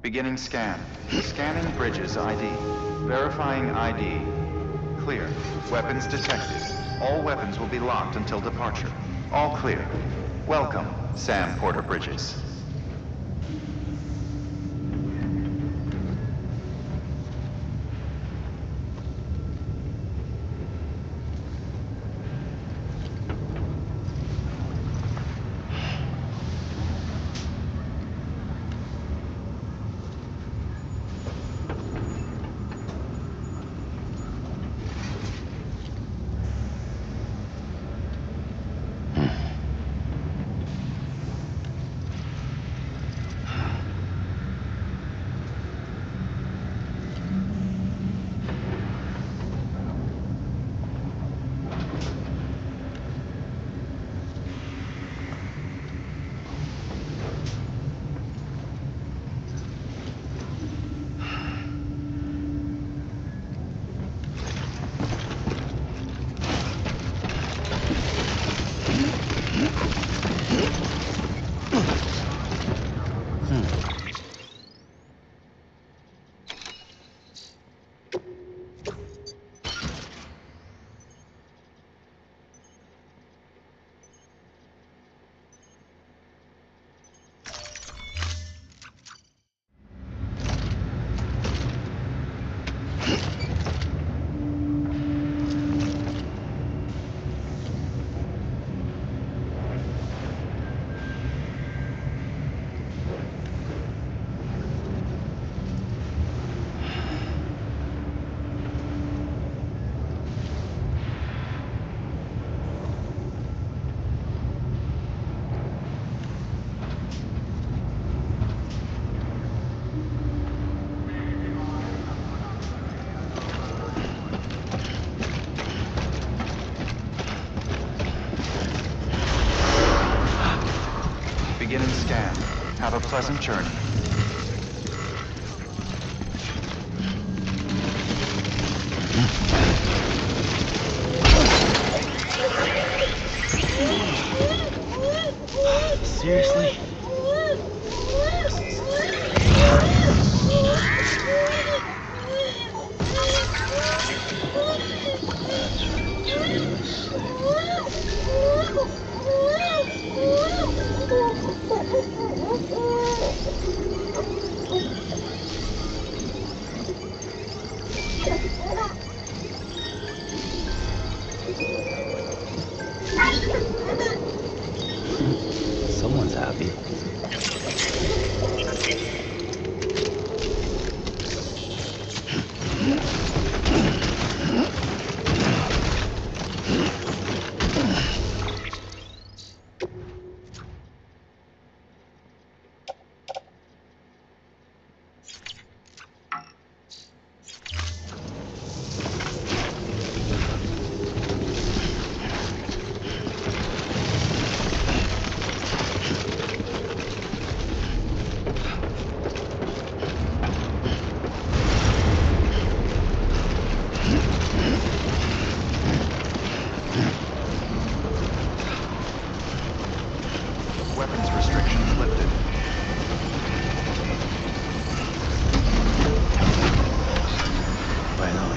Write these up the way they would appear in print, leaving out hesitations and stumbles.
Beginning scan. Scanning bridges ID. Verifying ID. Clear. Weapons detected. All weapons will be locked until departure. All clear. Welcome, Sam Porter Bridges. Beginning scan. Have a pleasant journey. Seriously? That's ridiculous. Someone's happy. Weapons restrictions lifted. Right on.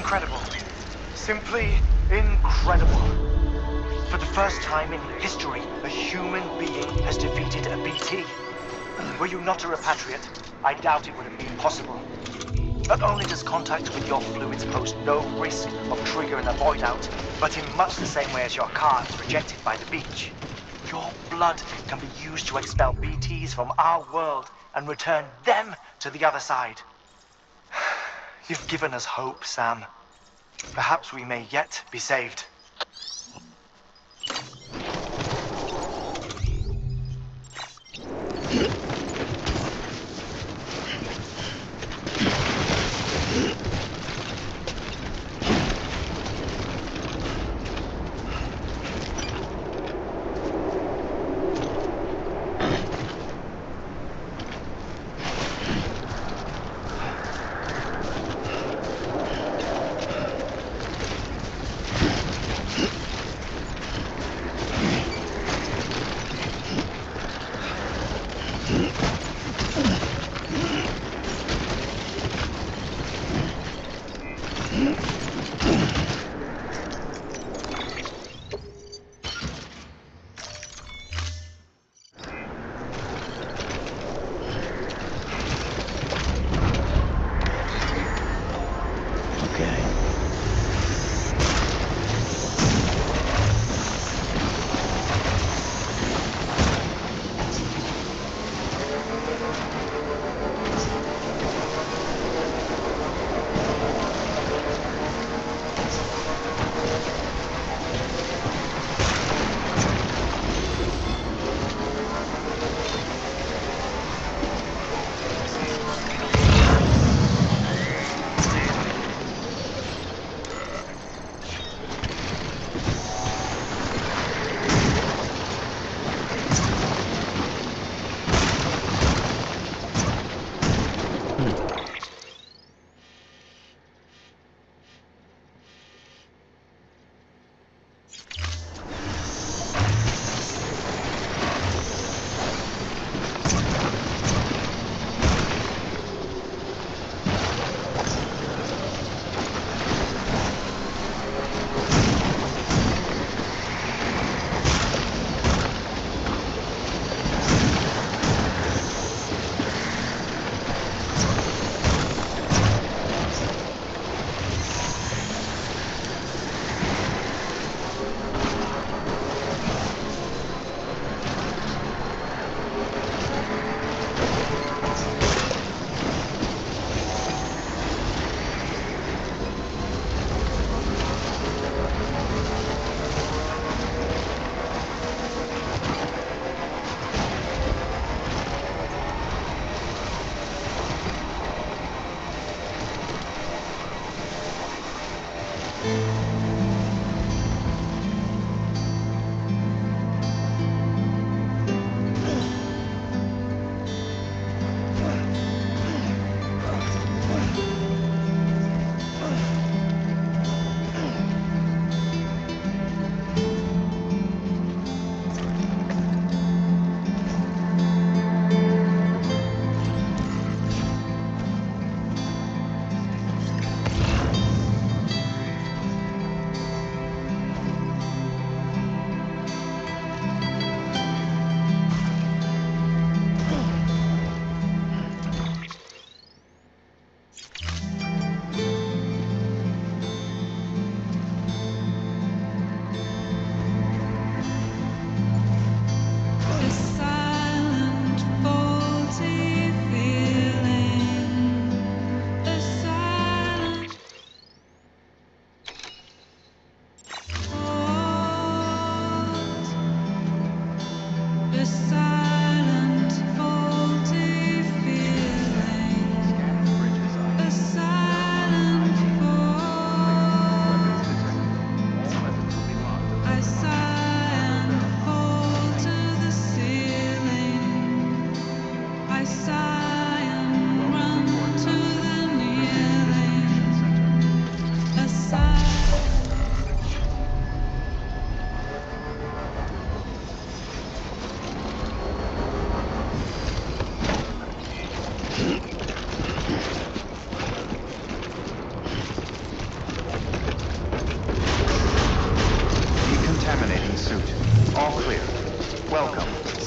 incredible. Simply incredible. For the first time in history, a human being has defeated a BT. Were you not a repatriate, I doubt it would have been possible. Not only does contact with your fluids pose no risk of triggering a void out, but in much the same way as your car is rejected by the beach, your blood can be used to expel BTs from our world and return them to the other side. You've given us hope, Sam. Perhaps we may yet be saved.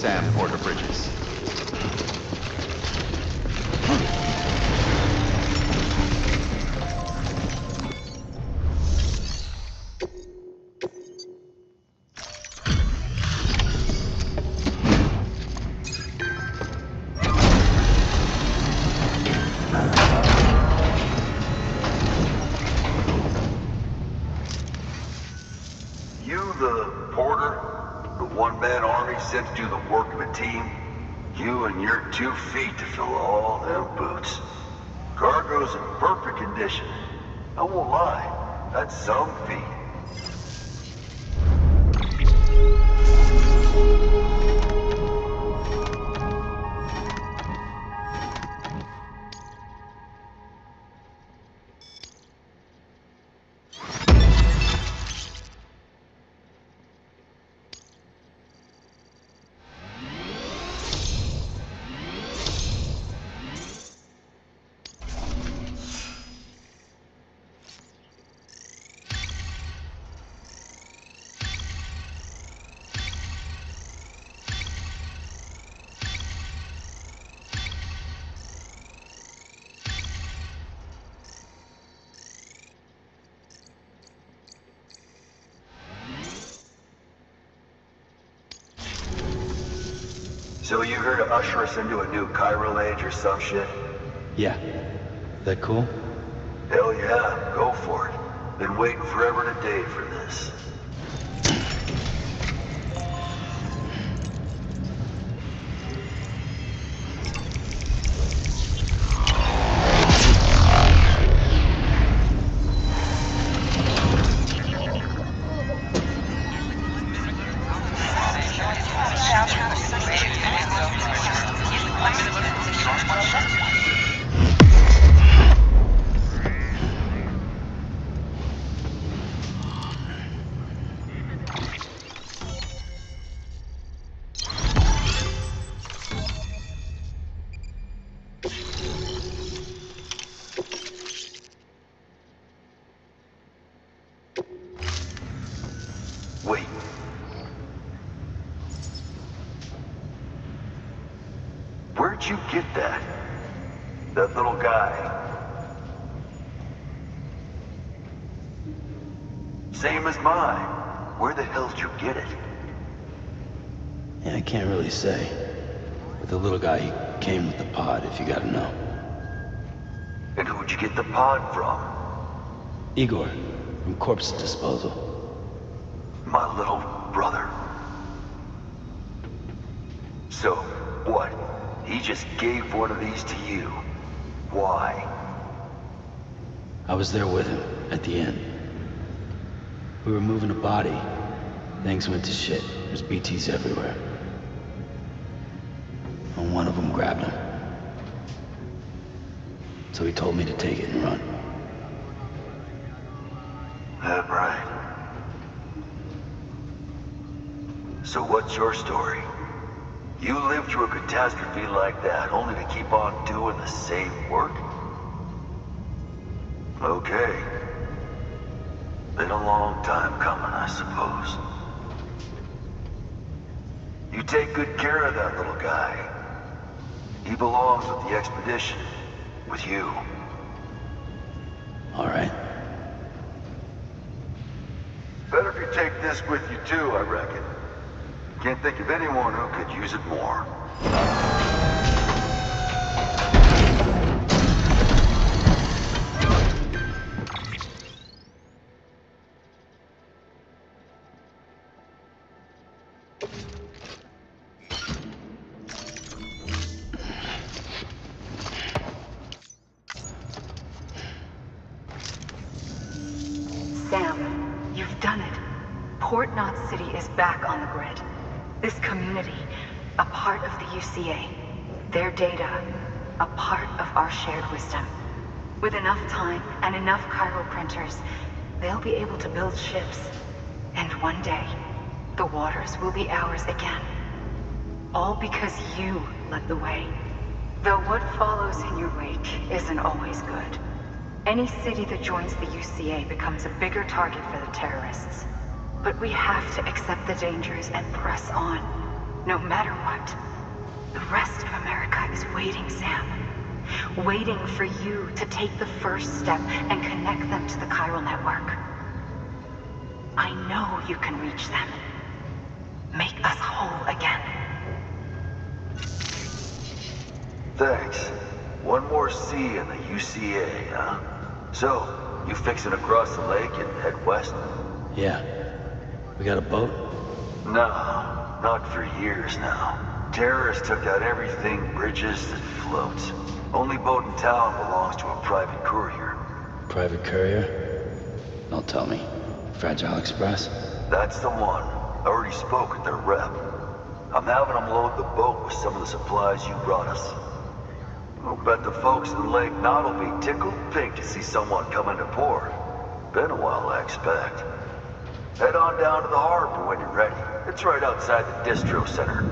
Sam Porter Bridges. You the Porter? The one-man army sent to do the work of a team? You and your 2 feet to fill all them boots. Cargo's in perfect condition. I won't lie, that's some feat. So you here to usher us into a new chiral age or some shit? Yeah. That cool? Hell yeah, go for it. Been waiting forever and a day for this. Wait. Where'd you get that? That little guy? Same as mine. Where the hell did you get it? Yeah, I can't really say. But the little guy, he came with the pod, if you gotta know. And who'd you get the pod from? Igor, from Corpse Disposal. My little brother. So, what? He just gave one of these to you. Why? I was there with him, at the end. We were moving a body. Things went to shit. There's BTs everywhere. And one of them grabbed him. So he told me to take it and run. That right. So what's your story? You lived through a catastrophe like that, only to keep on doing the same work? Okay. Been a long time coming, I suppose. You take good care of that little guy. He belongs with the expedition. With you. All right. Better if you take this with you too, I reckon. Can't think of anyone who could use it more. Sam, you've done it. Port Knot City is back on the grid. This community, a part of the UCA. Their data, a part of our shared wisdom. With enough time and enough chiral printers, they'll be able to build ships. And one day, the waters will be ours again. All because you led the way. Though what follows in your wake isn't always good. Any city that joins the UCA becomes a bigger target for the terrorists. But we have to accept the dangers and press on. No matter what, the rest of America is waiting, Sam. Waiting for you to take the first step and connect them to the chiral network. I know you can reach them. Make us whole again. Thanks. One more C in the UCA, huh? So, you fixing to cross the lake and head west? Yeah. We got a boat? No, not for years now. Terrorists took out everything bridges that floats. Only boat in town belongs to a private courier. Private courier? Don't tell me. Fragile Express? That's the one. I already spoke with their rep. I'm having them load the boat with some of the supplies you brought us. I'll bet the folks in Lake Knot will be tickled pink to see someone come into port. Been a while, I expect. Head on down to the harbor when you're ready. It's right outside the distro center.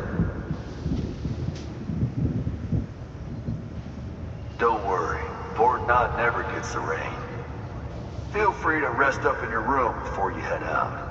Don't worry, Port Knot never gets the rain. Feel free to rest up in your room before you head out.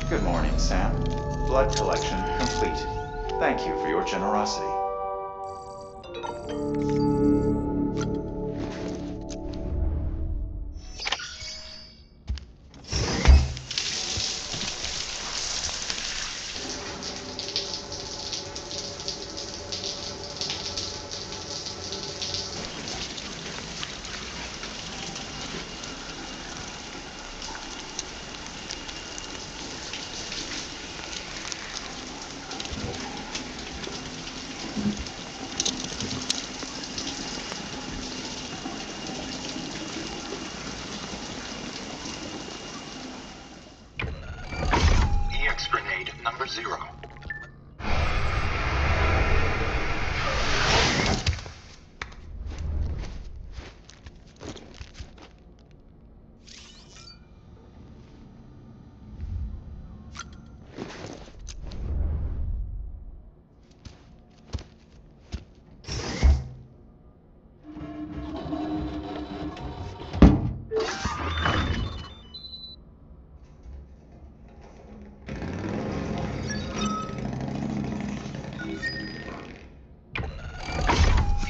Good morning, Sam. Blood collection complete. Thank you for your generosity. EX grenade number 0.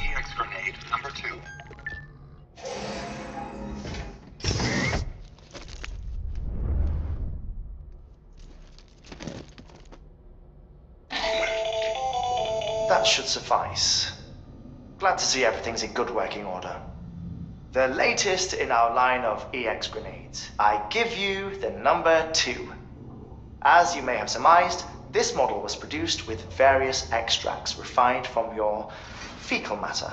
EX grenade number 2. That should suffice. Glad to see everything's in good working order. The latest in our line of EX grenades. I give you the number 2. As you may have surmised, this model was produced with various extracts refined from your fecal matter.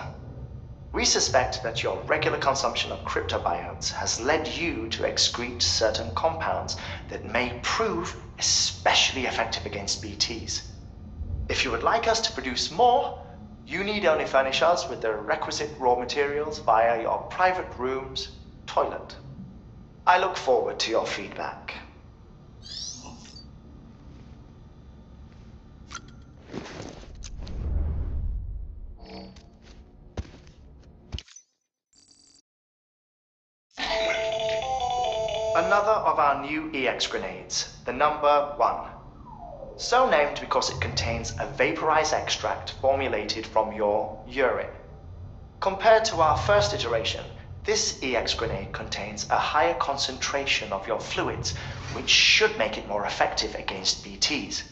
We suspect that your regular consumption of cryptobiotes has led you to excrete certain compounds that may prove especially effective against BTs. If you would like us to produce more, you need only furnish us with the requisite raw materials via your private room's toilet. I look forward to your feedback. Another of our new EX grenades, the number 1. So named because it contains a vaporized extract formulated from your urine. Compared to our first iteration, this EX grenade contains a higher concentration of your fluids, which should make it more effective against BTs.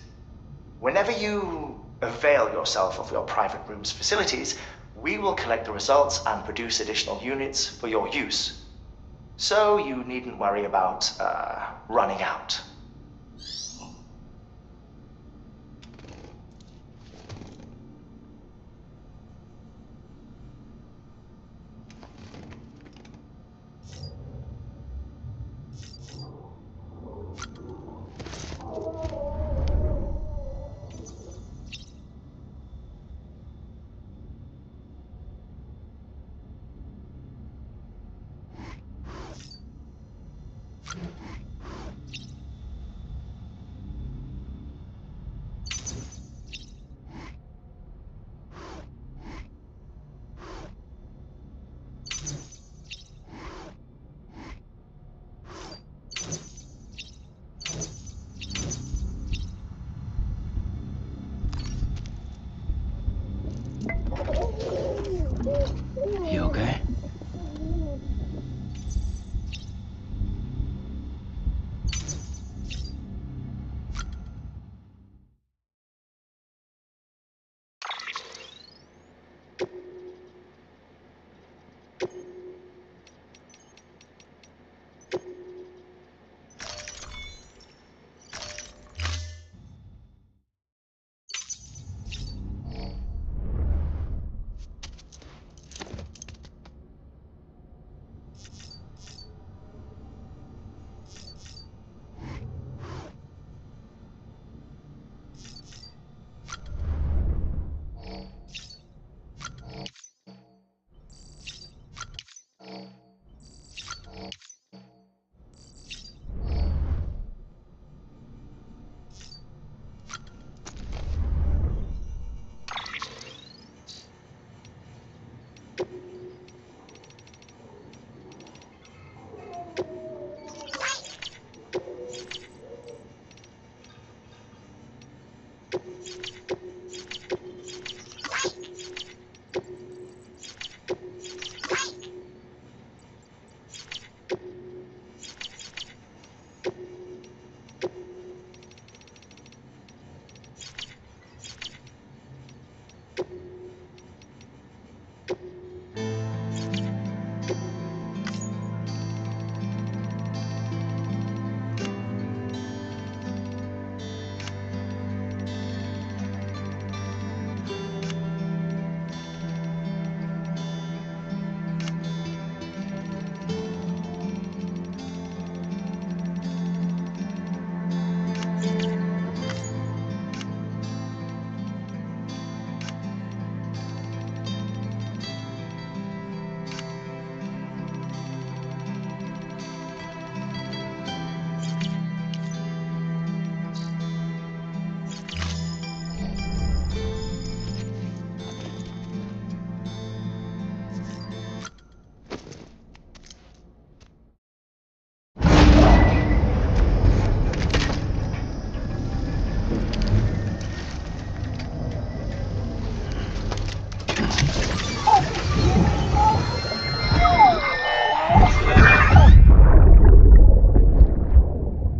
Whenever you avail yourself of your private room's facilities, we will collect the results and produce additional units for your use. So you needn't worry about, running out.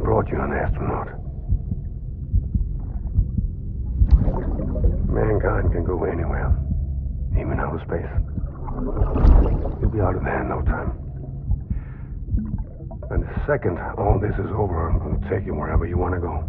Brought you an astronaut. Mankind can go anywhere, even outer space. You'll be out of there in no time. And the second all this is over, I'm going to take you wherever you want to go.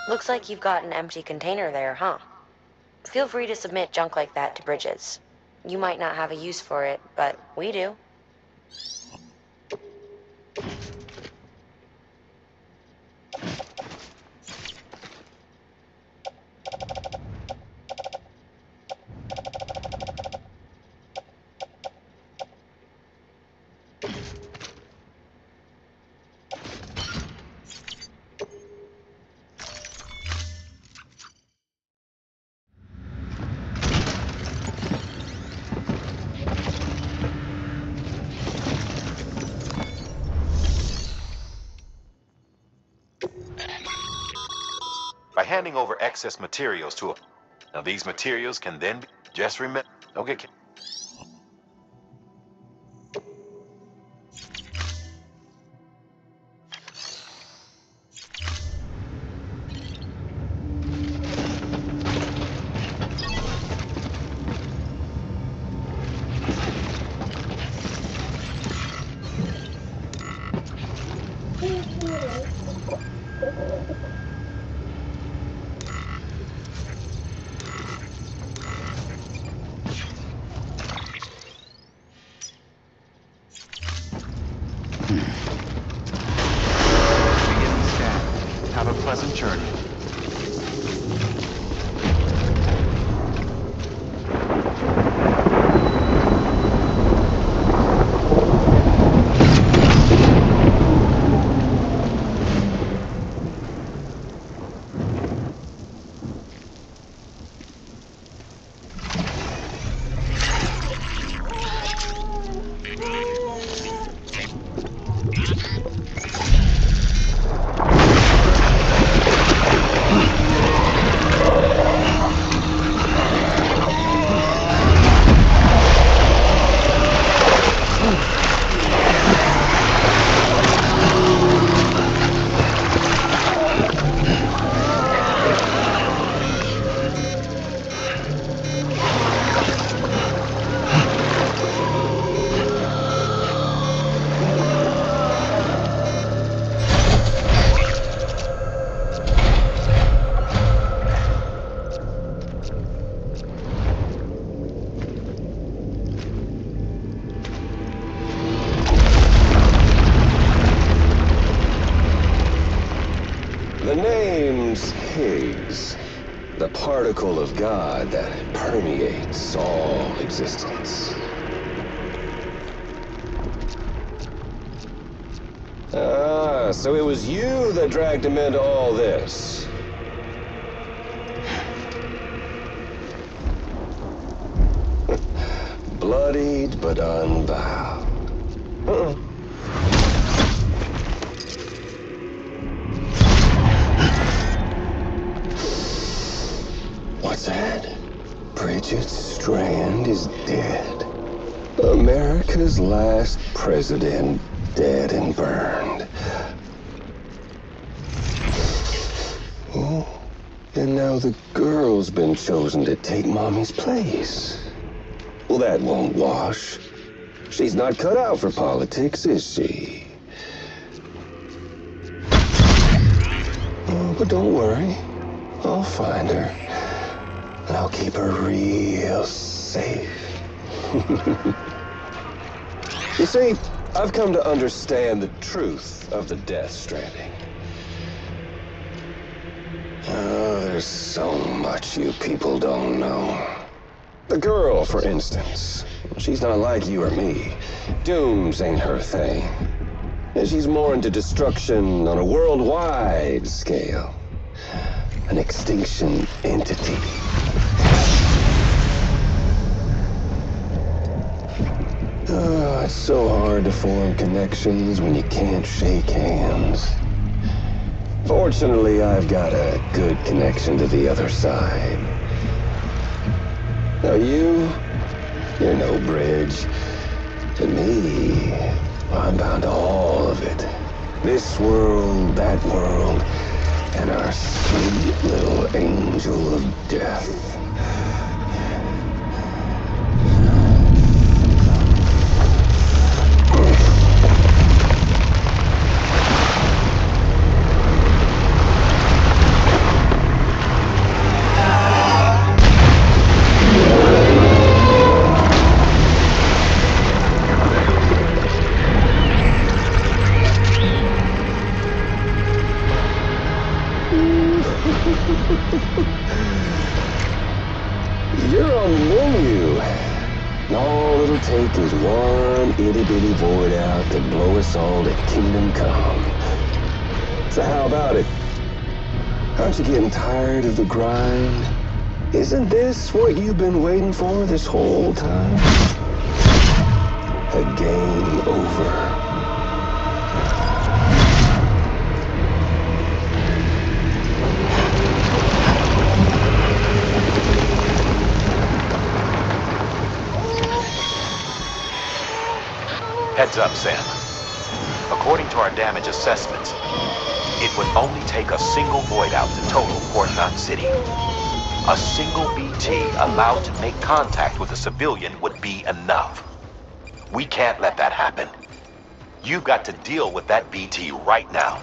Looks like you've got an empty container there, huh? Feel free to submit junk like that to Bridges. You might not have a use for it, but we do. By handing over excess materials to a... Now these materials can then be... Just remember... Okay. pleasant journey. The name's Higgs, the particle of God that permeates all existence. Ah, so it was you that dragged him into all this. Bloodied but unbowed. What's that? Bridget Strand is dead. America's last president dead and burned. Oh, and now the girl's been chosen to take Mommy's place. Well, that won't wash. She's not cut out for politics, is she? Oh, but don't worry. I'll find her. And I'll keep her real safe. You see, I've come to understand the truth of the Death Stranding. Oh, there's so much you people don't know. The girl, for instance, she's not like you or me. Dooms ain't her thing. And she's more into destruction on a worldwide scale. An extinction entity. Oh, it's so hard to form connections when you can't shake hands. Fortunately, I've got a good connection to the other side. Now you're no bridge. To me, I'm bound to all of it. This world, that world, and our sweet little angel of death. You're on the menu. And all it'll take is one itty-bitty void out to blow us all to kingdom come. So how about it? Aren't you getting tired of the grind? Isn't this what you've been waiting for this whole time? A game over. Heads up, Sam. According to our damage assessments, it would only take a single void out to total Port Knot City. A single BT allowed to make contact with a civilian would be enough. We can't let that happen. You've got to deal with that BT right now.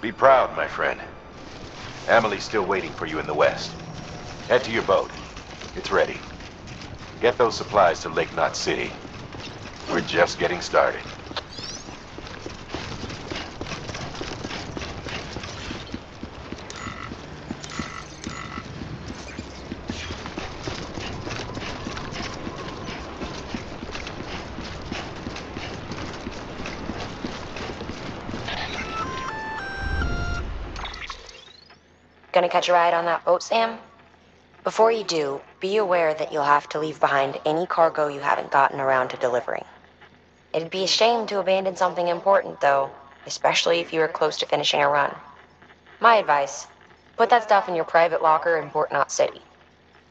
Be proud, my friend. Emily's still waiting for you in the west. Head to your boat. It's ready. Get those supplies to Lake Knot City. We're just getting started. Gonna catch a ride on that boat, Sam? Before you do, be aware that you'll have to leave behind any cargo you haven't gotten around to delivering. It'd be a shame to abandon something important, though, especially if you were close to finishing a run. My advice, put that stuff in your private locker in Port Knot City.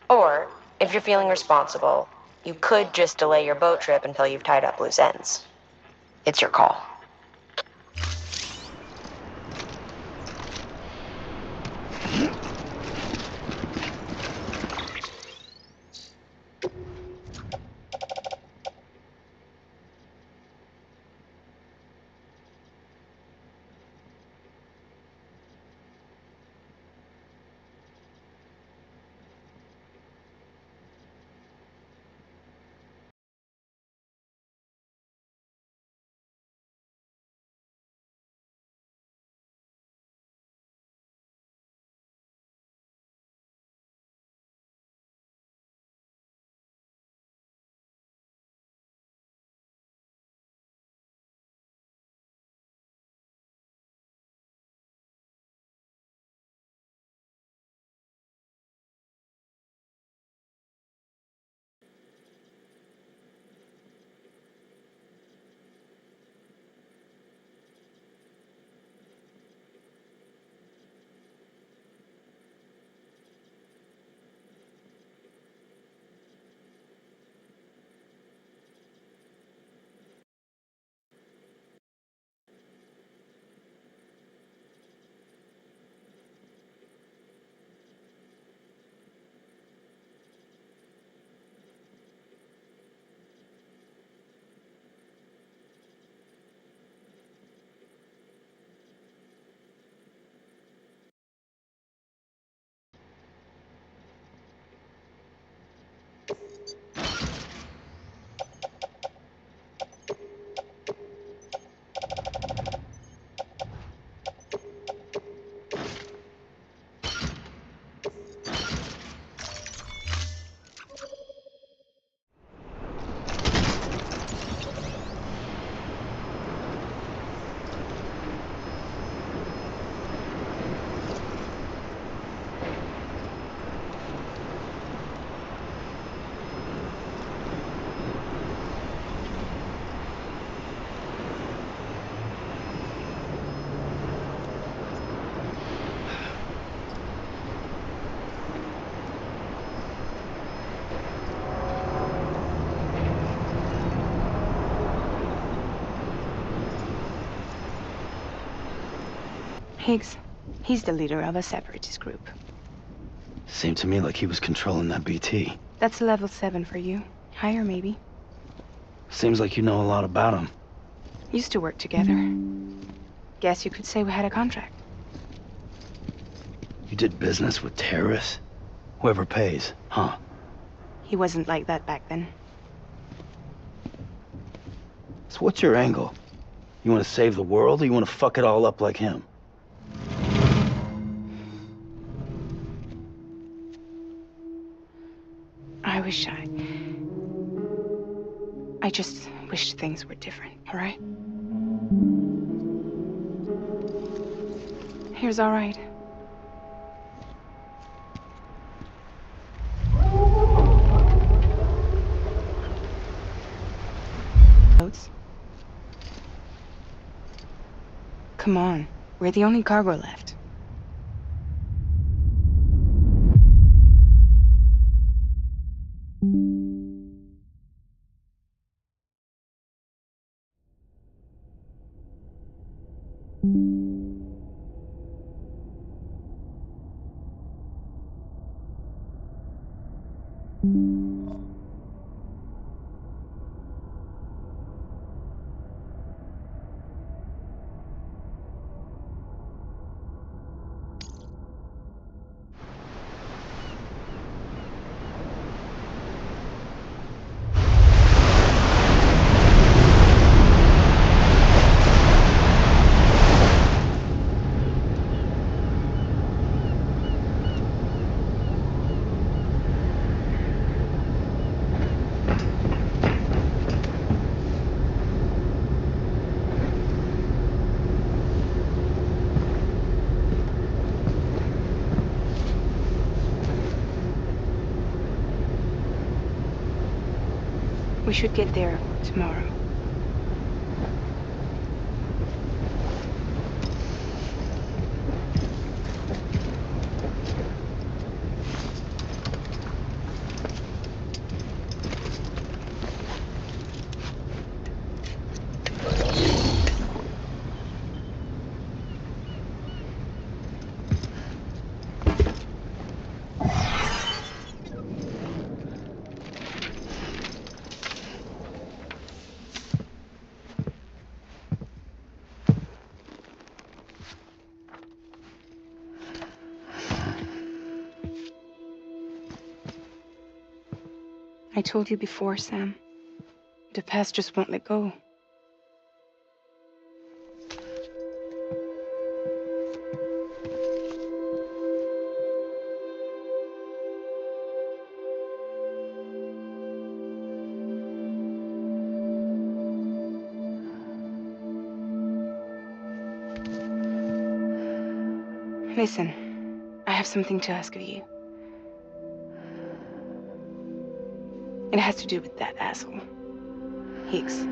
Or, if you're feeling responsible, you could just delay your boat trip until you've tied up loose ends. It's your call. Higgs, he's the leader of a separatist group. Seemed to me like he was controlling that BT. That's level 7 for you. Higher, maybe. Seems like you know a lot about him. Used to work together. Guess you could say we had a contract. You did business with terrorists? Whoever pays, huh? He wasn't like that back then. So what's your angle? You want to save the world, or you want to fuck it all up like him? I just wish things were different, all right? Here's all right. Boats? Come on, we're the only cargo left. We should get there tomorrow. I told you before, Sam. The past just won't let go. Listen, I have something to ask of you. It has to do with that asshole, Higgs.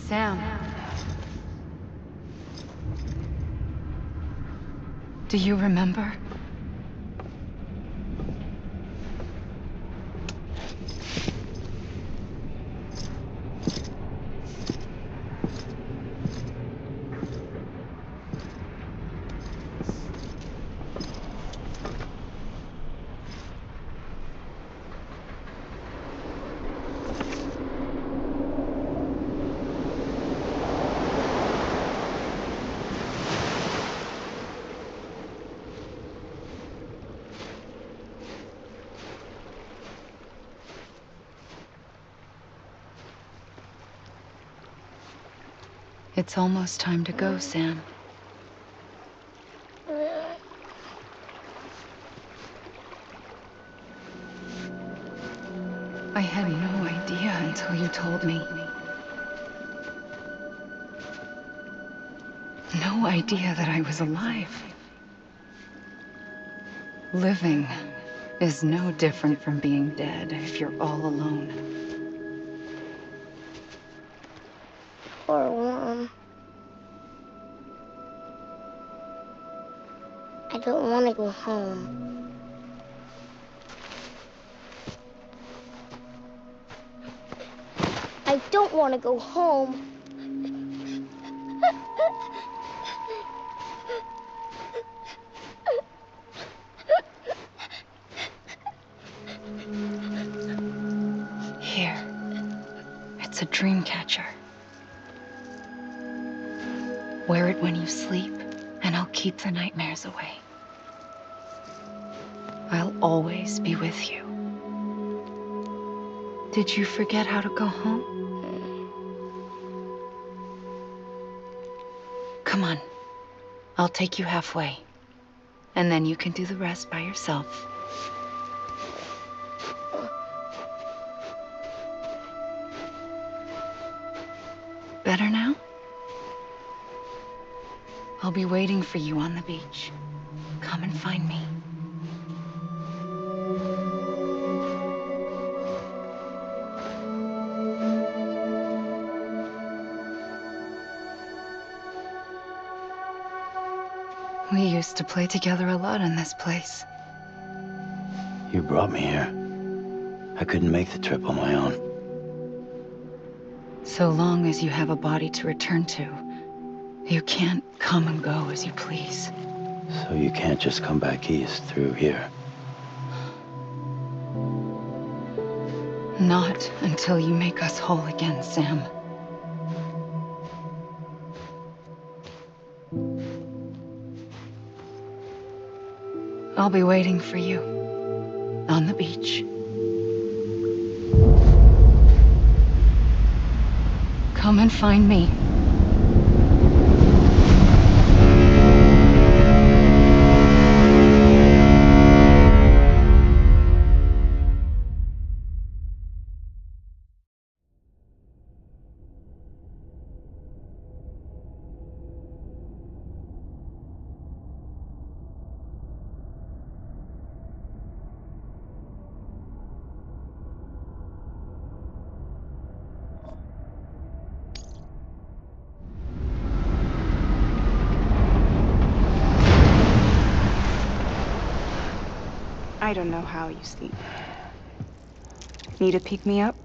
Sam. Do you remember? It's almost time to go, Sam. I had no idea until you told me. No idea that I was alive. Living is no different from being dead if you're all alone. Poor Worm. I don't want to go home. I don't want to go home. Here. It's a dream catcher. Wear it when you sleep, and I'll keep the nightmares away. I'll always be with you. Did you forget how to go home? Come on. I'll take you halfway. And then you can do the rest by yourself. Better now? I'll be waiting for you on the beach. Come and find me. We used to play together a lot in this place. You brought me here. I couldn't make the trip on my own. So long as you have a body to return to, you can't come and go as you please. So you can't just come back east through here? Not until you make us whole again, Sam. I'll be waiting for you on the beach. Come and find me. I don't know how you sleep. Need a pick-me-up?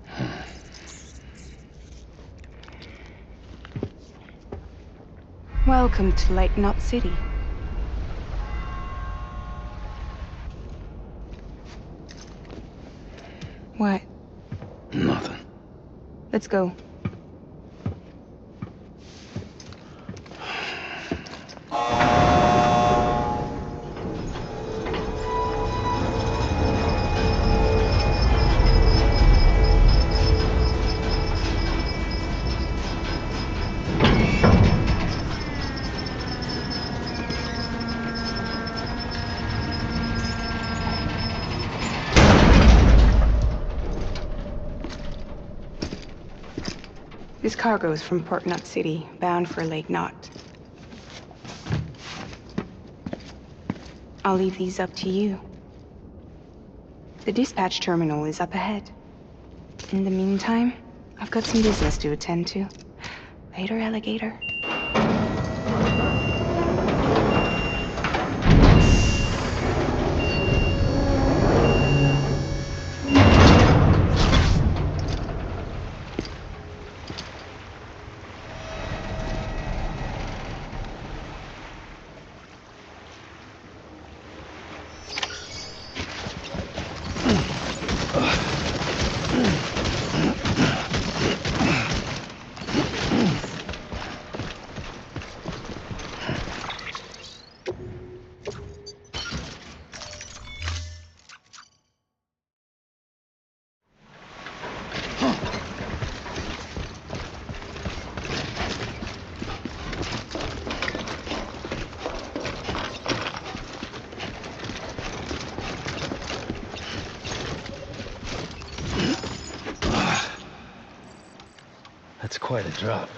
Welcome to Lake Knot City. What? Nothing. Let's go. This cargo is from Port Knot City, bound for Lake Knot. I'll leave these up to you. The dispatch terminal is up ahead. In the meantime, I've got some business to attend to. Later, alligator. That's quite a drop.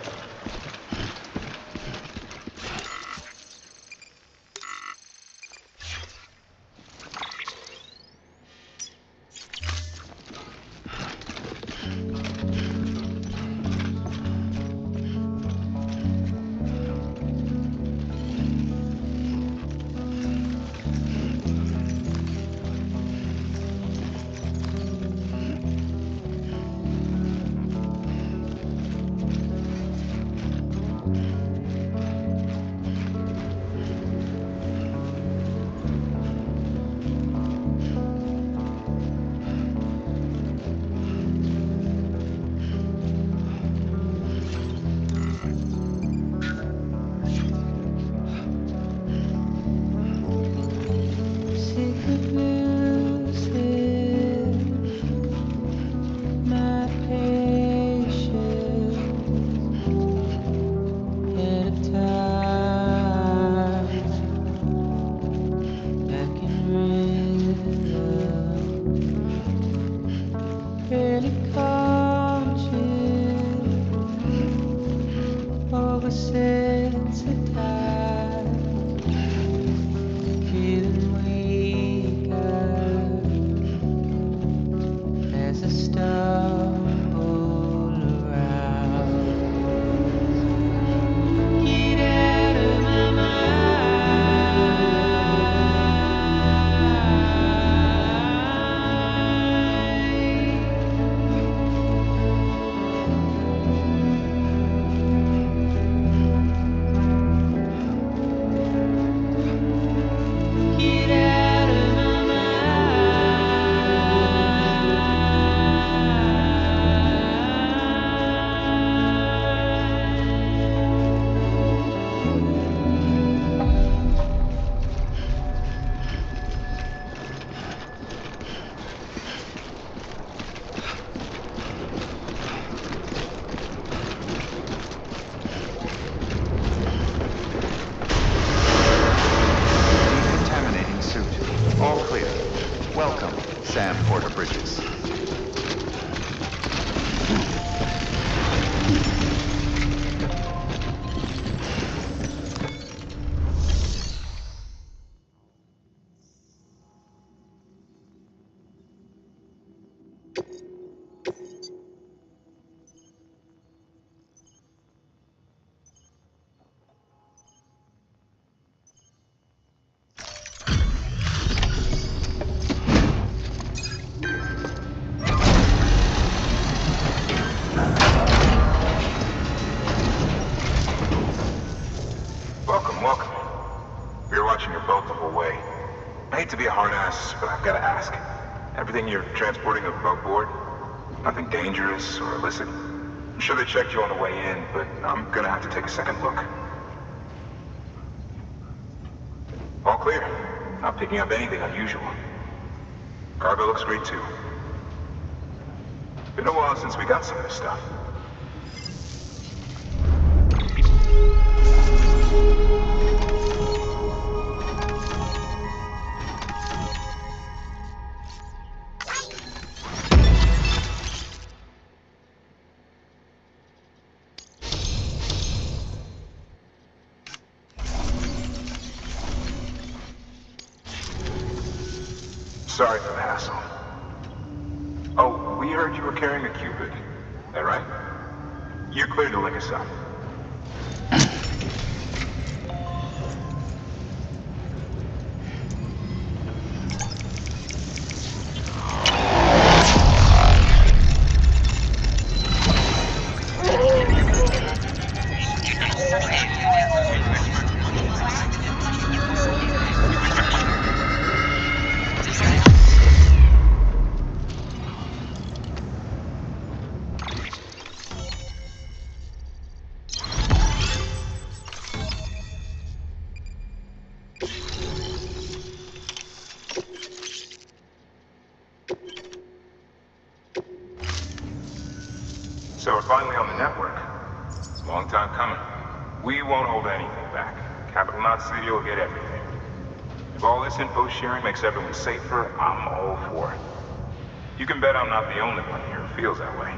to be a hard ass, but I've gotta ask. Everything you're transporting above board? Nothing dangerous or illicit? I'm sure they checked you on the way in, but I'm gonna have to take a second look. All clear. Not picking up anything unusual. Cargo looks great too. Been a while since we got some of this stuff. Sorry for the hassle. Oh, we heard you were carrying a Cupid. That right? You're clear to link us up. So we're finally on the network. It's a long time coming. We won't hold anything back. Capital Knot City will get everything. If all this info sharing makes everyone safer, I'm all for it. You can bet I'm not the only one here who feels that way.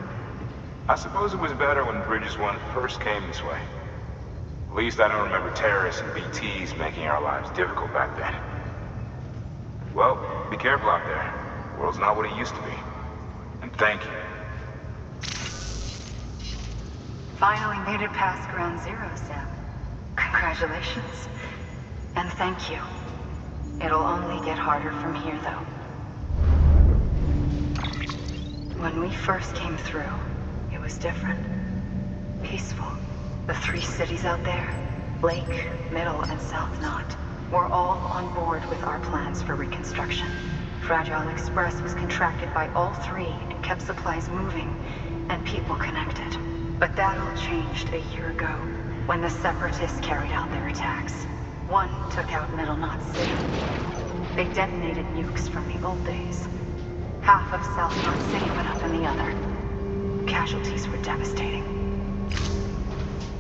I suppose it was better when Bridges 1 first came this way. At least I don't remember terrorists and BTs making our lives difficult back then. Well, be careful out there. The world's not what it used to be. And thank you. Finally made it past ground zero, Sam. Congratulations. And thank you. It'll only get harder from here, though. When we first came through, it was different. Peaceful. The 3 cities out there, Lake, Middle, and South Knot, were all on board with our plans for reconstruction. Fragile Express was contracted by all 3 and kept supplies moving and people connected. But that all changed a year ago, when the Separatists carried out their attacks. One took out Middle Knot City. They detonated nukes from the old days. Half of South Knot City went up in the other. Casualties were devastating.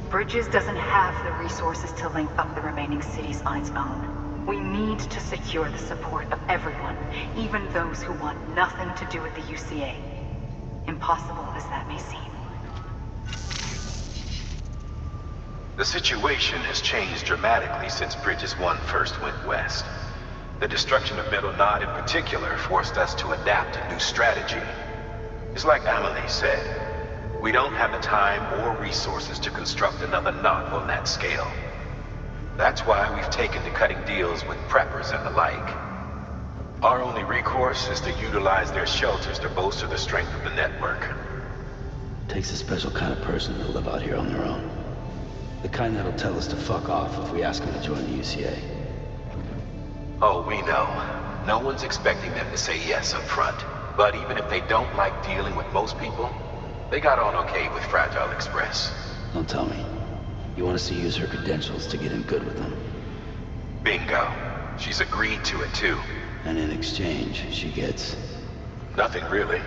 Bridges doesn't have the resources to link up the remaining cities on its own. We need to secure the support of everyone, even those who want nothing to do with the UCA. Impossible as that may seem. The situation has changed dramatically since Bridges 1 first went west. The destruction of Middle Knot in particular forced us to adapt a new strategy. It's like Amelie said, we don't have the time or resources to construct another knot on that scale. That's why we've taken to cutting deals with preppers and the like. Our only recourse is to utilize their shelters to bolster the strength of the network. Takes a special kind of person to live out here on their own. The kind that'll tell us to fuck off if we ask them to join the UCA. Oh, we know. No one's expecting them to say yes up front. But even if they don't like dealing with most people, they got on okay with Fragile Express. Don't tell me. You want us to use her credentials to get in good with them? Bingo. She's agreed to it too. And in exchange, she gets... Nothing really.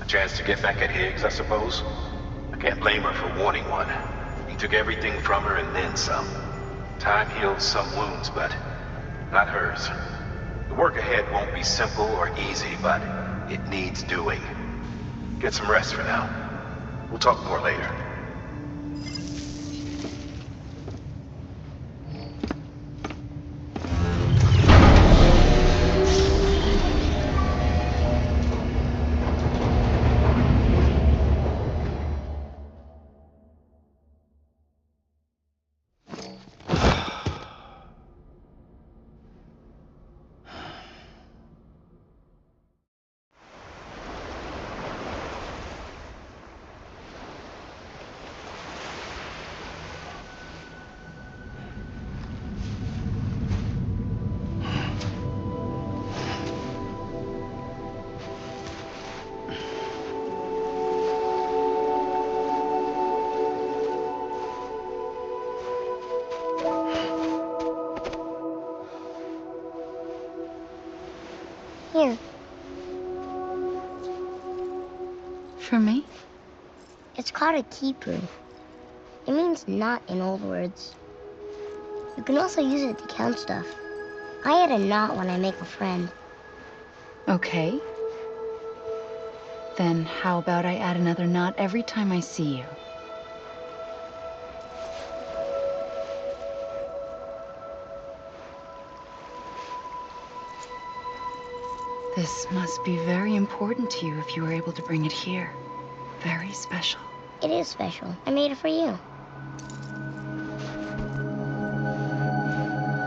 A chance to get back at Higgs, I suppose. I can't blame her for wanting one. He took everything from her and then some. Time heals some wounds, but not hers. The work ahead won't be simple or easy, but it needs doing. Get some rest for now. We'll talk more later. for me? It's called a keeper. It means knot in old words. You can also use it to count stuff. I add a knot when I make a friend. Okay. Then how about I add another knot every time I see you? This must be very important to you if you were able to bring it here. Very special. It is special. I made it for you.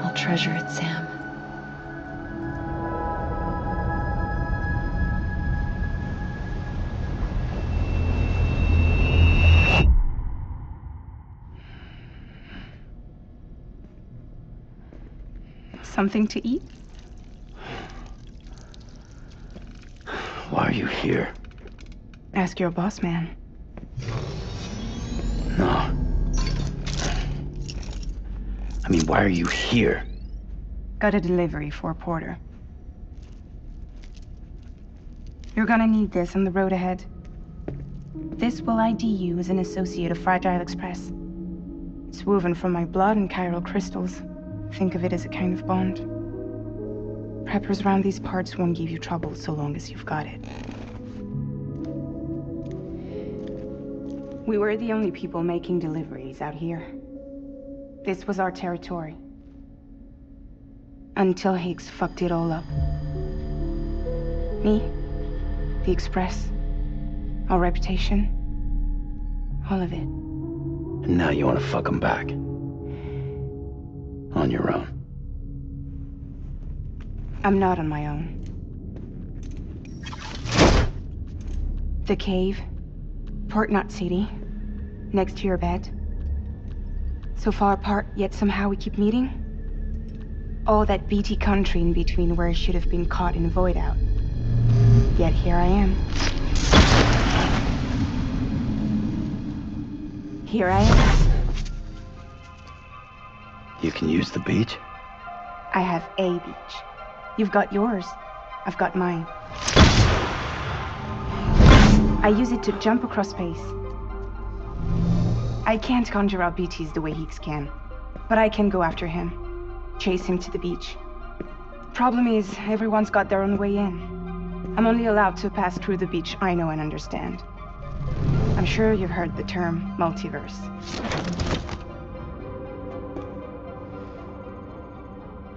I'll treasure it, Sam. Something to eat? Why are you here? Ask your boss man. No. I mean, why are you here? Got a delivery for Porter. You're gonna need this on the road ahead. This will ID you as an associate of Fragile Express. It's woven from my blood and chiral crystals. Think of it as a kind of bond. Preppers around these parts won't give you trouble so long as you've got it. We were the only people making deliveries out here. This was our territory. Until Higgs fucked it all up. Me, the Express, our reputation, all of it. And now you want to fuck him back. On your own. I'm not on my own. The cave, Port Knot City, next to your bed. So far apart, yet somehow we keep meeting. All that BT country in between where I should have been caught in a void out. Yet here I am. Here I am. You can use the beach? I have a beach. You've got yours. I've got mine. I use it to jump across space. I can't conjure up BTs the way Higgs can, but I can go after him. Chase him to the beach. Problem is, everyone's got their own way in. I'm only allowed to pass through the beach I know and understand. I'm sure you've heard the term multiverse.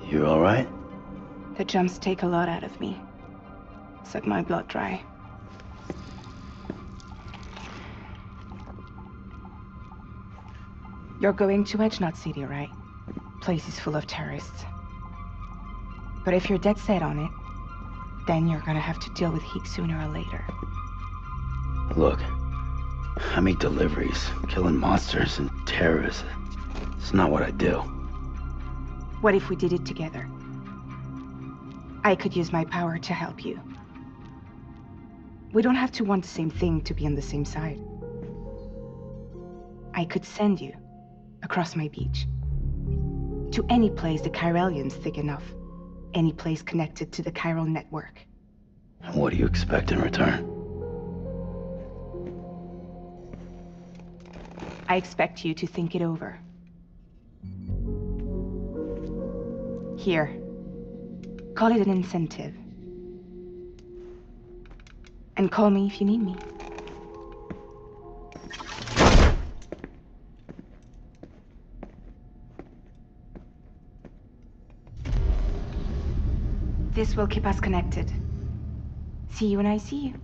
You all right? The jumps take a lot out of me. Suck my blood dry. You're going to Edge Knot City, right? Place is full of terrorists. But if you're dead set on it, then you're gonna have to deal with Higgs sooner or later. Look, I make deliveries, killing monsters and terrorists. It's not what I do. What if we did it together? I could use my power to help you. We don't have to want the same thing to be on the same side. I could send you across my beach. To any place the chiralium's thick enough. Any place connected to the chiral network. And what do you expect in return? I expect you to think it over. Here. Call it an incentive. And call me if you need me. This will keep us connected. See you when I see you.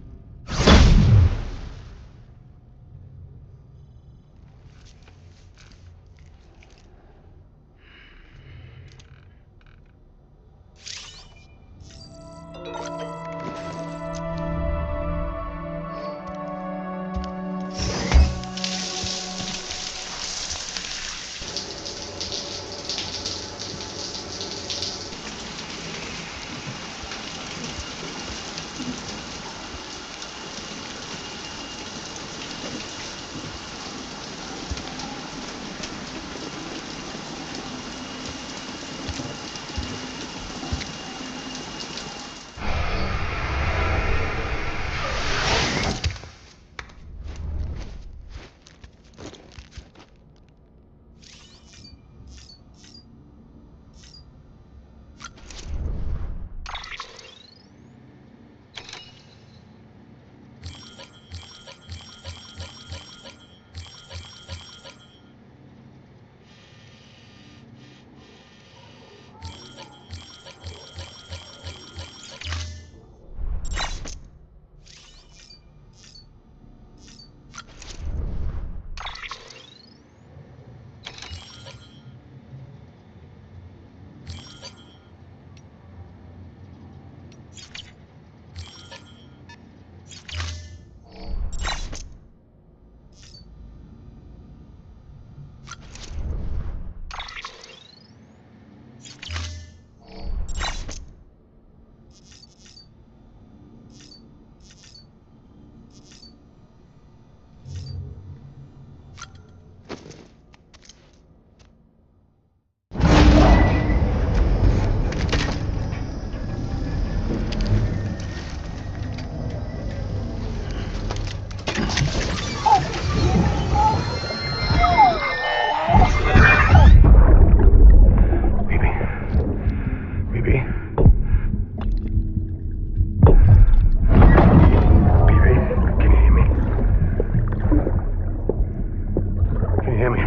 me?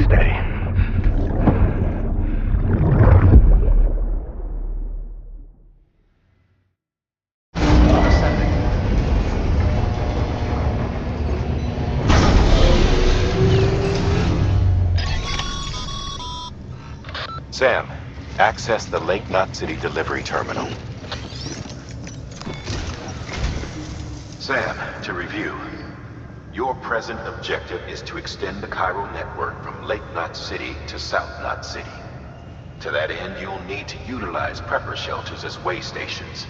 Steady. Ascending. Sam, access the Lake Knot City delivery terminal. Sam, to review. Your present objective is to extend the chiral network from Lake Knot City to South Knot City. To that end, you'll need to utilize prepper shelters as way stations.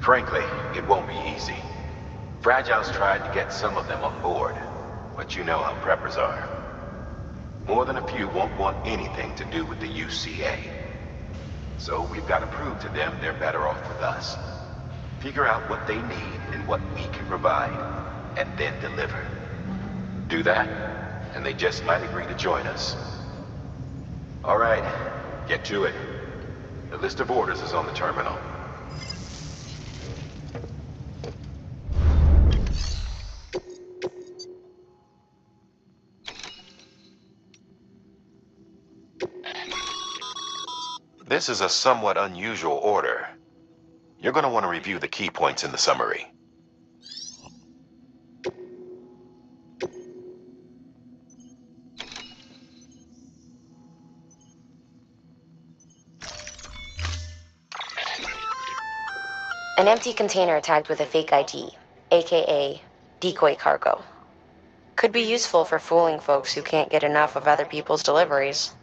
Frankly, it won't be easy. Fragile's tried to get some of them on board, but you know how preppers are. More than a few won't want anything to do with the UCA. So we've got to prove to them they're better off with us. Figure out what they need and what we can provide, and then deliver. Do that, and they just might agree to join us. All right, get to it. The list of orders is on the terminal. This is a somewhat unusual order. You're going to want to review the key points in the summary. An empty container tagged with a fake ID, aka decoy cargo. Could be useful for fooling folks who can't get enough of other people's deliveries.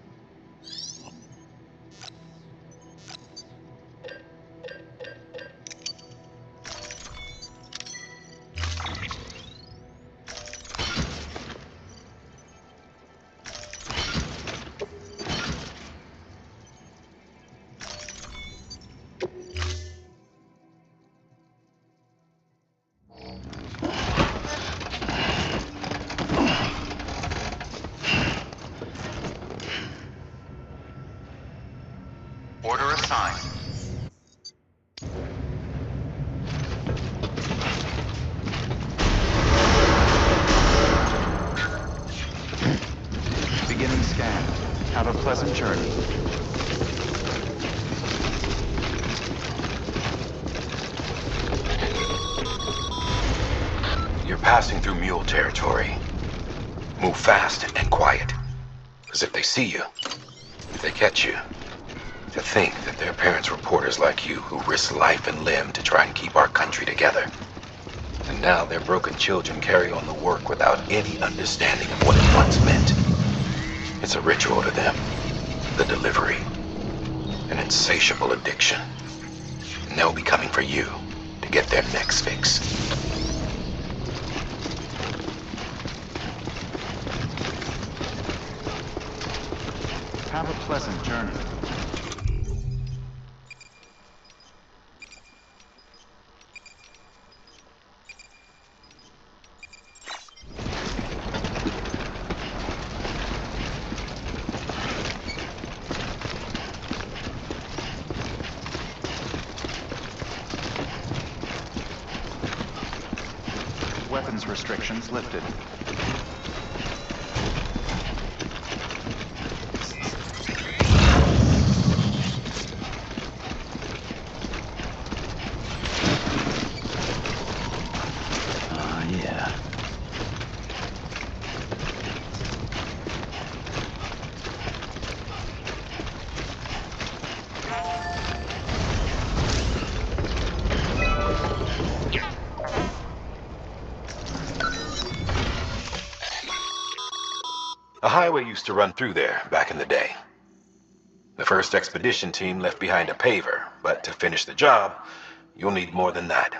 Order assigned. Beginning scan. Have a pleasant journey. You're passing through mule territory. Move fast and quiet. Because if they see you, if they catch you, to think that their parents were porters like you who risked life and limb to try and keep our country together. And now their broken children carry on the work without any understanding of what it once meant. It's a ritual to them. The delivery. An insatiable addiction. And they'll be coming for you to get their next fix. Have a pleasant journey. Weapons restrictions lifted. Yeah. A highway used to run through there back in the day. The first expedition team left behind a paver, but to finish the job, you'll need more than that.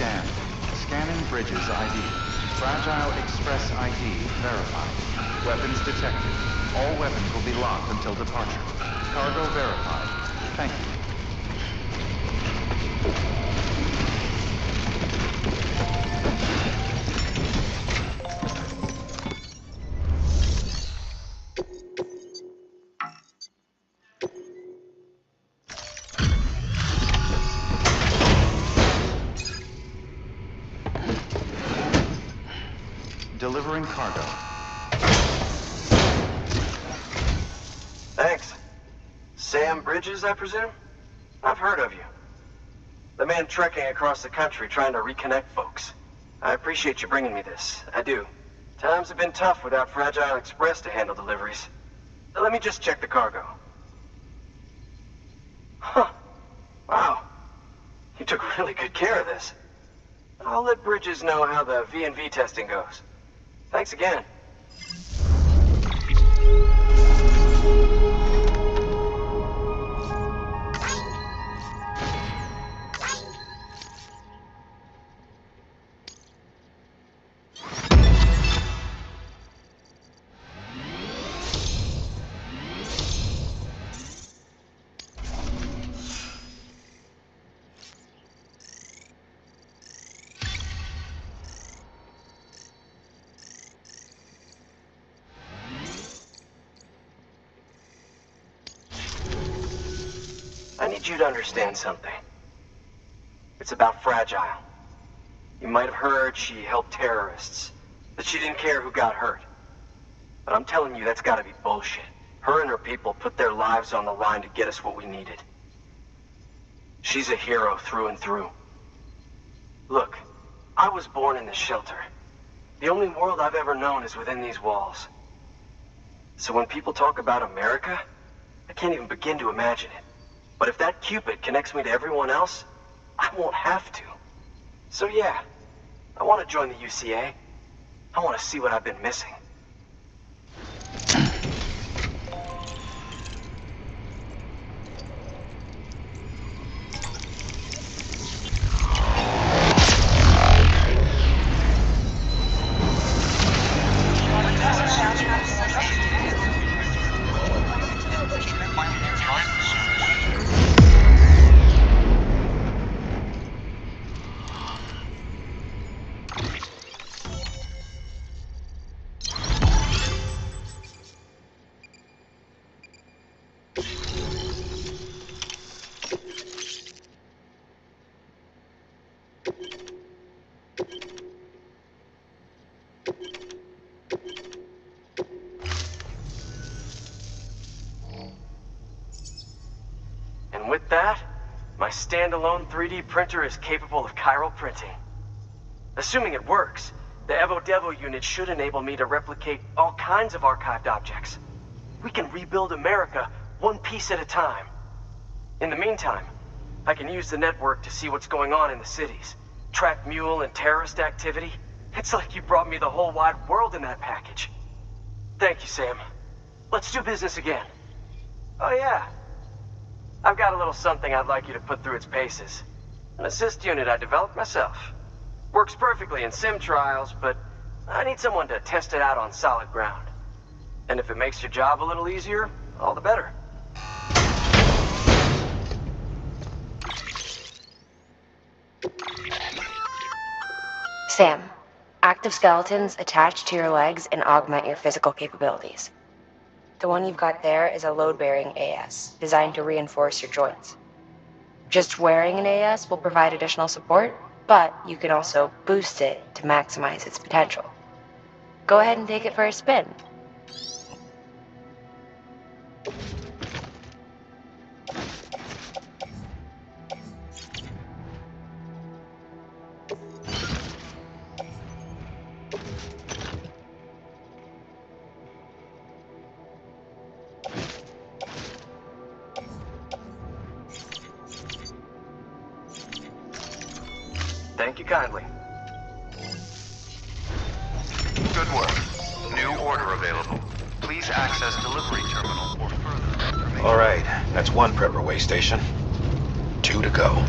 scanned. Scanning bridges ID. Fragile Express ID verified. Weapons detected. All weapons will be locked until departure. Cargo verified. Thank you. Delivering cargo. Thanks. Sam Bridges, I presume? I've heard of you. The man trekking across the country trying to reconnect folks. I appreciate you bringing me this. I do. Times have been tough without Fragile Express to handle deliveries. Let me just check the cargo. Huh. Wow. You took really good care of this. I'll let Bridges know how the V&V testing goes. Thanks again. I need you to understand something. It's about Fragile. You might have heard she helped terrorists, that she didn't care who got hurt. But I'm telling you, that's gotta be bullshit. Her and her people put their lives on the line to get us what we needed. She's a hero through and through. Look, I was born in this shelter. The only world I've ever known is within these walls. So when people talk about America, I can't even begin to imagine it. But if that Cupid connects me to everyone else, I won't have to. So yeah, I want to join the UCA. I want to see what I've been missing. And with that, my standalone 3D printer is capable of chiral printing. Assuming it works, the Evo Devo unit should enable me to replicate all kinds of archived objects. We can rebuild America one piece at a time. In the meantime, I can use the network to see what's going on in the cities, track mule and terrorist activity. It's like you brought me the whole wide world in that package. Thank you, Sam. Let's do business again. Oh yeah. I've got a little something I'd like you to put through its paces. An assist unit I developed myself. Works perfectly in sim trials, but I need someone to test it out on solid ground. And if it makes your job a little easier, all the better. Sam, active skeletons attach to your legs and augment your physical capabilities. The one you've got there is a load-bearing AS, designed to reinforce your joints. Just wearing an AS will provide additional support, but you can also boost it to maximize its potential. Go ahead and take it for a spin. Thank you kindly. Good work. New order available. Please access delivery terminal for further information. All right, that's one prepper way station. 2 to go.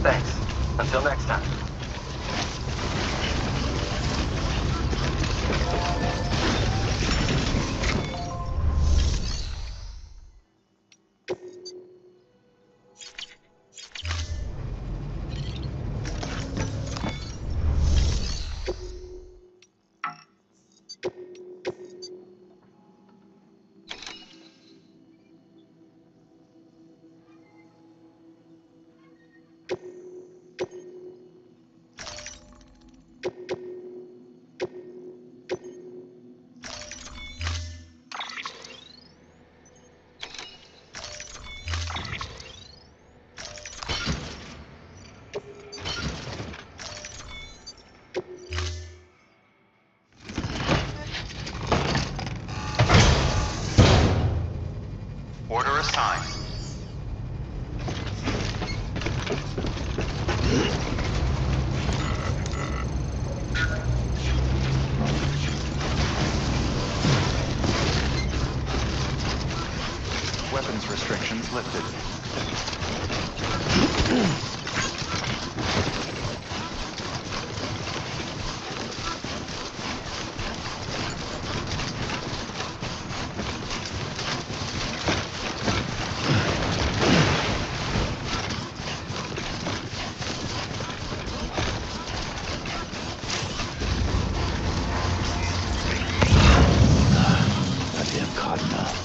Thanks. Until next time. Order assigned. Weapons restrictions lifted. Goddamn cottonmouth.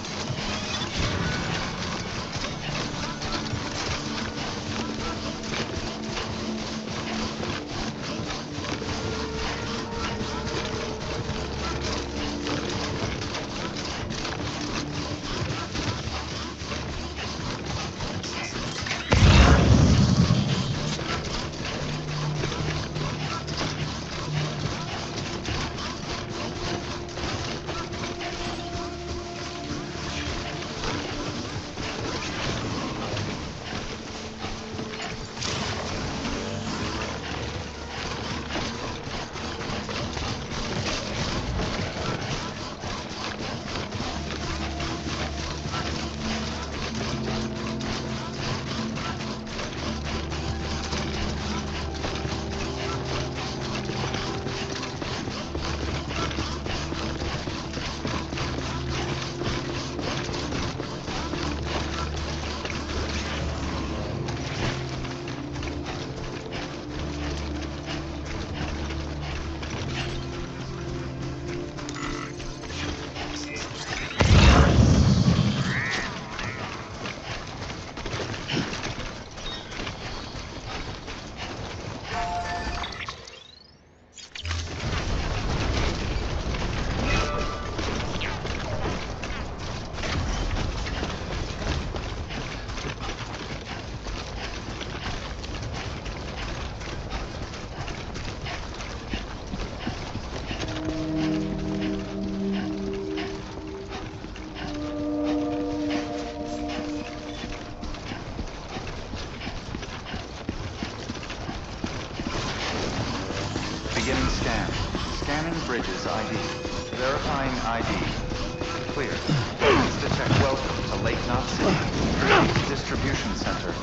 Beginning scan. Scanning bridges ID. Verifying ID. Clear. Please detect. Welcome to Lake Knot City. Distribution center.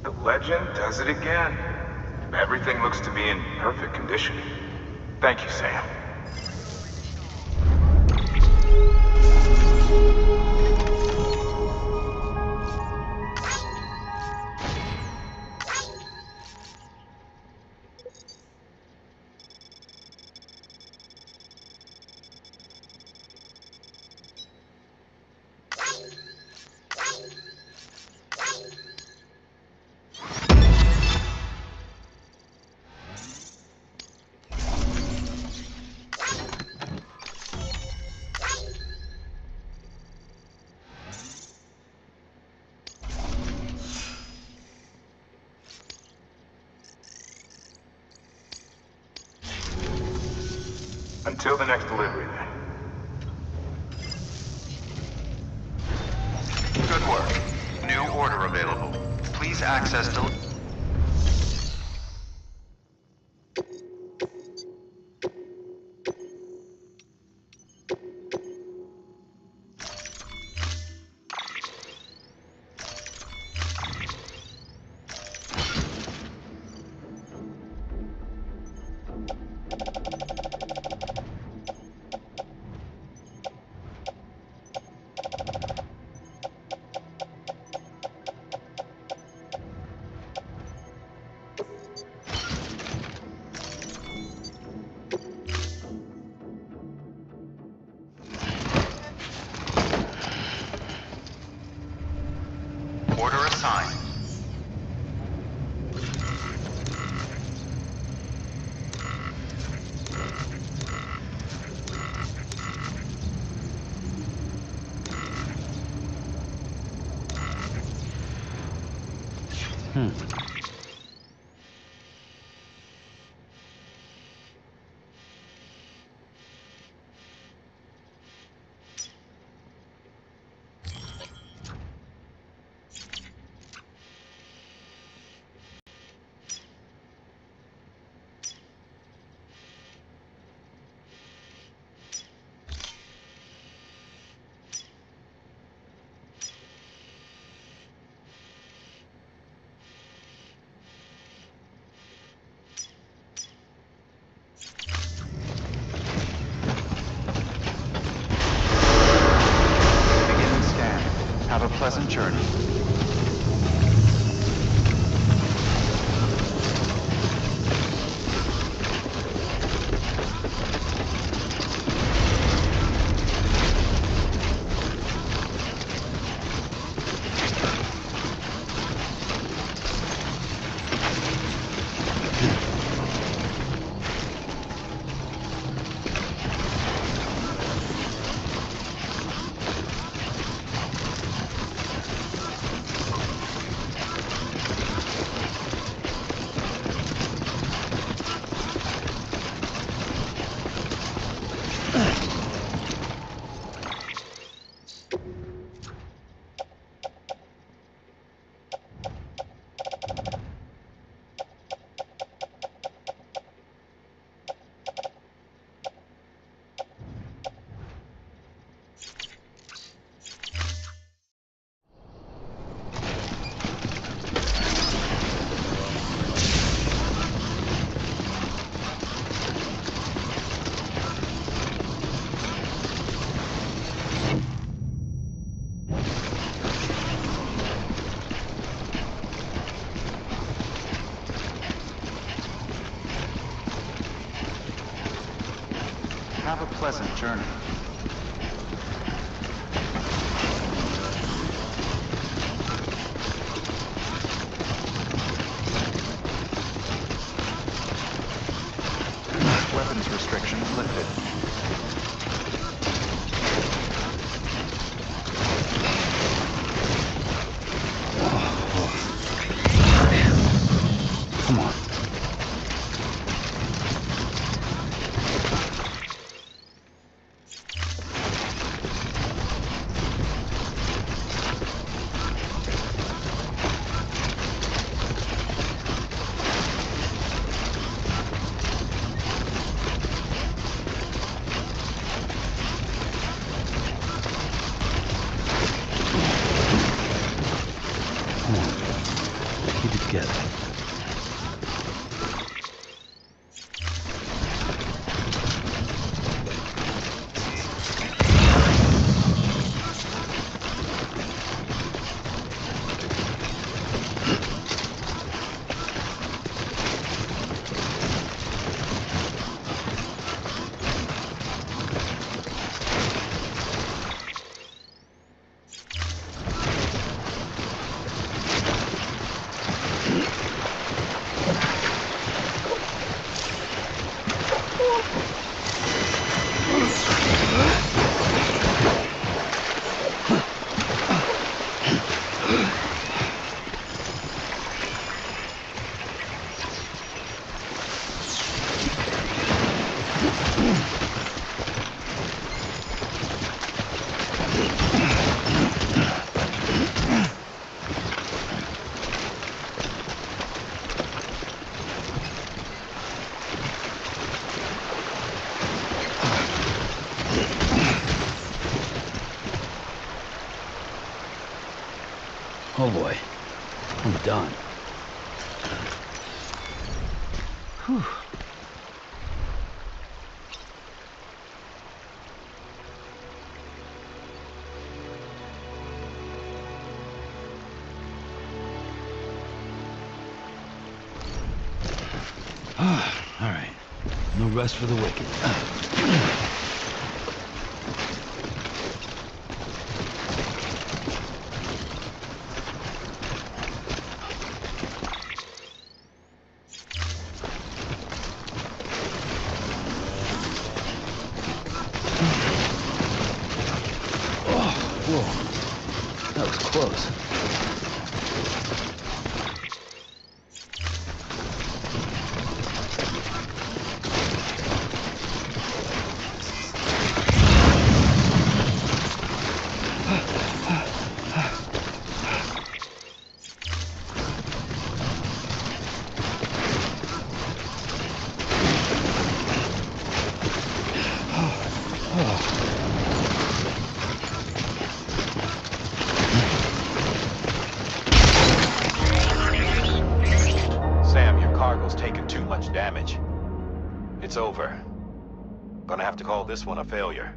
The legend does it again. Everything looks to be in perfect condition. Thank you, Sam. Until the next delivery, then. Good work. New order available. Please access order assigned. Have a pleasant journey. Have a pleasant journey. Weapons restrictions lifted. Come on. together. Oh boy, I'm done. Whew. All right, no rest for the wicked. Whoa, that was close. Sam, your cargo's taken too much damage. It's over. Gonna have to call this one a failure.